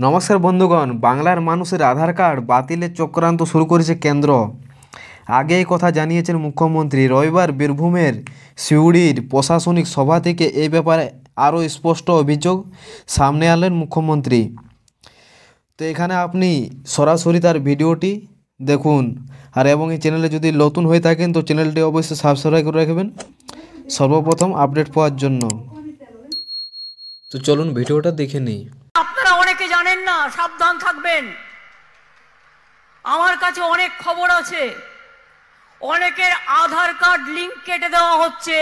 নমস্কার বন্ধুগণ, বাংলার মানুষের আধার কার্ড বাতিলের চক্রান্ত শুরু করেছে কেন্দ্র। আগে এই কথা জানিয়েছেন মুখ্যমন্ত্রী। রবিবার বীরভূমের সিউড়ির প্রশাসনিক সভা থেকে এই ব্যাপারে আরও স্পষ্ট অভিযোগ সামনে আনলেন মুখ্যমন্ত্রী। তো এখানে আপনি সরাসরি তার ভিডিওটি দেখুন। আর এবং এই চ্যানেলে যদি নতুন হয়ে থাকেন তো চ্যানেলটি অবশ্যই সাবস্ক্রাইব করে রাখবেন সর্বপ্রথম আপডেট পাওয়ার জন্য। তো চলুন ভিডিওটা দেখে নিই। আপনারা অনেকে জানেন না, সাবধান থাকবেন। আমার কাছে অনেক খবর আছে, অনেকের আধার কার্ড লিংক কেটে দেওয়া হচ্ছে।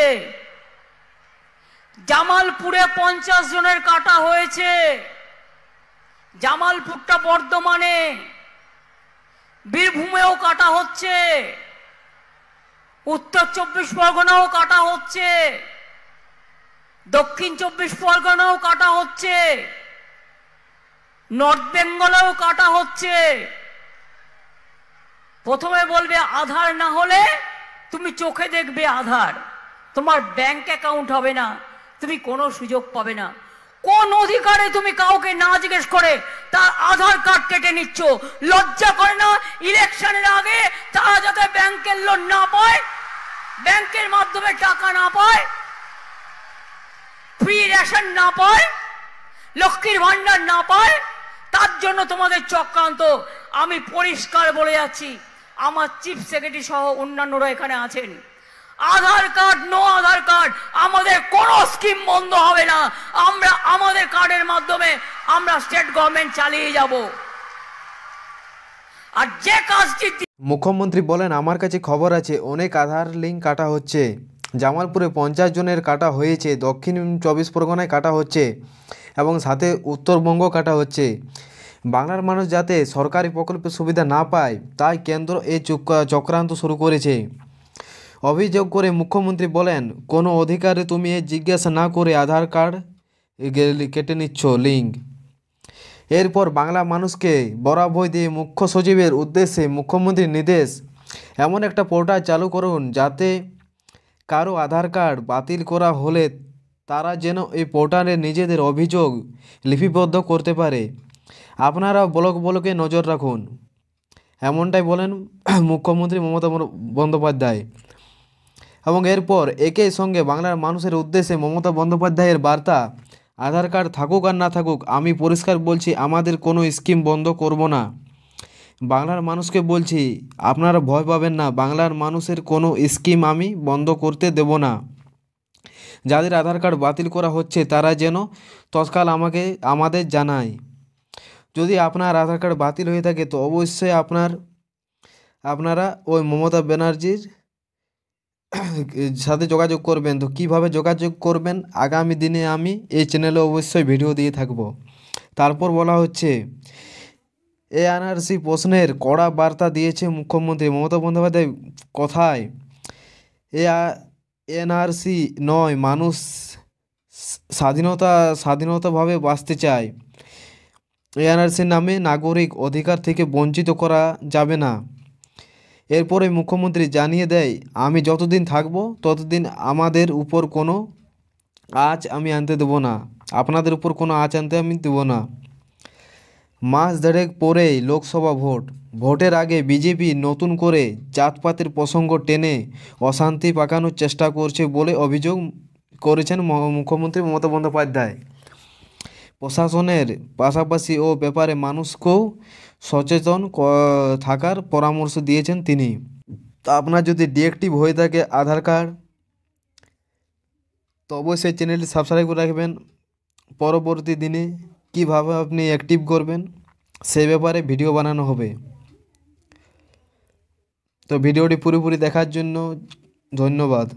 জামালপুরে 50 জনের কাটা হয়েছে। জামালপুরটা বর্ধমানে, বীরভূমেও কাটা হচ্ছে, উত্তর 24 পরগনাও কাটা হচ্ছে, দক্ষিণ 24 পরগনাও কাটা হচ্ছে, নর্থ বেঙ্গলেও কাটা হচ্ছে। প্রথমে বলবে আধার না হলে তুমি চোখে দেখবে আধার, তোমার ব্যাংক অ্যাকাউন্ট হবে না, তুমি কোনো সুযোগ পাবে না। কোন অধিকারে তুমি কাউকে না জিজ্ঞেস করে তার আধার কার্ড কেটে নিচ্ছ? লজ্জা করে না? ইলেকশনের আগে তারা যাতে ব্যাংকের লোন না পায়, ব্যাংকের মাধ্যমে টাকা না পায়, ফ্রি রেশন না পায়, লক্ষ্মীর ভান্ডার না পায়, তার জন্য তোমাদের চক্রান্ত। আমি পরিষ্কার বলে যাচ্ছি, আমার চিফ সেক্রেটারি সহ অন্যান্যরা এখানে আছেন। আধার কার্ড, নো আধার কার্ড, আমাদের কোনো স্কিম বন্ধ হবে না। আমরা আমাদের কার্ডের মাধ্যমে আমরা স্টেট গভর্নমেন্ট চালিয়ে যাব। আর যে কাজটি মুখ্যমন্ত্রী বলেন, আমার কাছে খবর আছে অনেক আধার লিঙ্ক কাটা হচ্ছে। জামালপুরে 50 জনের কাটা হয়েছে, দক্ষিণ 24 পরগনায় কাটা হচ্ছে এবং সাথে উত্তরবঙ্গ কাটা হচ্ছে। বাংলার মানুষ যাতে সরকারি প্রকল্পের সুবিধা না পায় তাই কেন্দ্র এই চক্রান্ত শুরু করেছে। অভিযোগ করে মুখ্যমন্ত্রী বলেন, কোনো অধিকারে তুমি জিজ্ঞাসা না করে আধার কার্ড কেটে নিচ্ছ লিঙ্ক। এরপর বাংলা মানুষকে বরাবর দিয়ে মুখ্য সচিবের উদ্দেশ্যে মুখ্যমন্ত্রীর নির্দেশ, এমন একটা পোর্টাল চালু করুন যাতে কারো আধার কার্ড বাতিল করা হলে তারা যেন এই পোর্টালে নিজেদের অভিযোগ লিপিবদ্ধ করতে পারে। আপনারা ব্লকে নজর রাখুন, এমনটাই বলেন মুখ্যমন্ত্রী মমতা বন্দ্যোপাধ্যায়। এবং এরপর একই সঙ্গে বাংলার মানুষের উদ্দেশ্যে মমতা বন্দ্যোপাধ্যায়ের বার্তা, আধার কার্ড থাকুক আর না থাকুক, আমি পরিষ্কার বলছি আমাদের কোনো স্কিম বন্ধ করব না। বাংলার মানুষকে বলছি, আপনারা ভয় পাবেন না, বাংলার মানুষের কোনো স্কিম আমি বন্ধ করতে দেব না। যাদের আধার কার্ড বাতিল করা হচ্ছে তারা যেন তৎকাল আমাদের জানায়। যদি আপনার আধার কার্ড বাতিল হয়ে থাকে তো অবশ্যই আপনারা ওই মমতা ব্যানার্জির সাথে যোগাযোগ করবেন। তো কীভাবে যোগাযোগ করবেন আগামী দিনে আমি এই চ্যানেলে অবশ্যই ভিডিও দিয়ে থাকব। তারপর বলা হচ্ছে, এনআরসি প্রশ্নের কড়া বার্তা দিয়েছে মুখ্যমন্ত্রী মমতা বন্দ্যোপাধ্যায়। কথায় এনআরসি নয়, মানুষ স্বাধীনতাভাবে বাঁচতে চায়। এনআরসির নামে নাগরিক অধিকার থেকে বঞ্চিত করা যাবে না। এরপরে মুখ্যমন্ত্রী জানিয়ে দেয়, আমি যতদিন থাকব ততদিন আমাদের উপর কোনো আঁচ আমি আনতে দেবো না, আপনাদের উপর কোনো আঁচ আনতে আমি দেবো না। মাস দেড়েক পরেই লোকসভা ভোটের আগে বিজেপি নতুন করে জাতপাতের প্রসঙ্গ টেনে অশান্তি পাকানোর চেষ্টা করছে বলে অভিযোগ করেছেন মুখ্যমন্ত্রী মমতা বন্দ্যোপাধ্যায়। প্রশাসনের পাশাপাশি ও ব্যাপারে মানুষকেও সচেতন থাকার পরামর্শ দিয়েছেন তিনি। তো আপনার যদি ডিএক্টিভ হয়ে থাকে আধার কার্ড তো অবশ্যই চ্যানেলটি সাবস্ক্রাইব করে রাখবেন। পরবর্তী দিনে কীভাবে আপনি অ্যাক্টিভ করবেন সে ব্যাপারে ভিডিও বানানো হবে। তো ভিডিওটি পুরোপুরি দেখার জন্য ধন্যবাদ।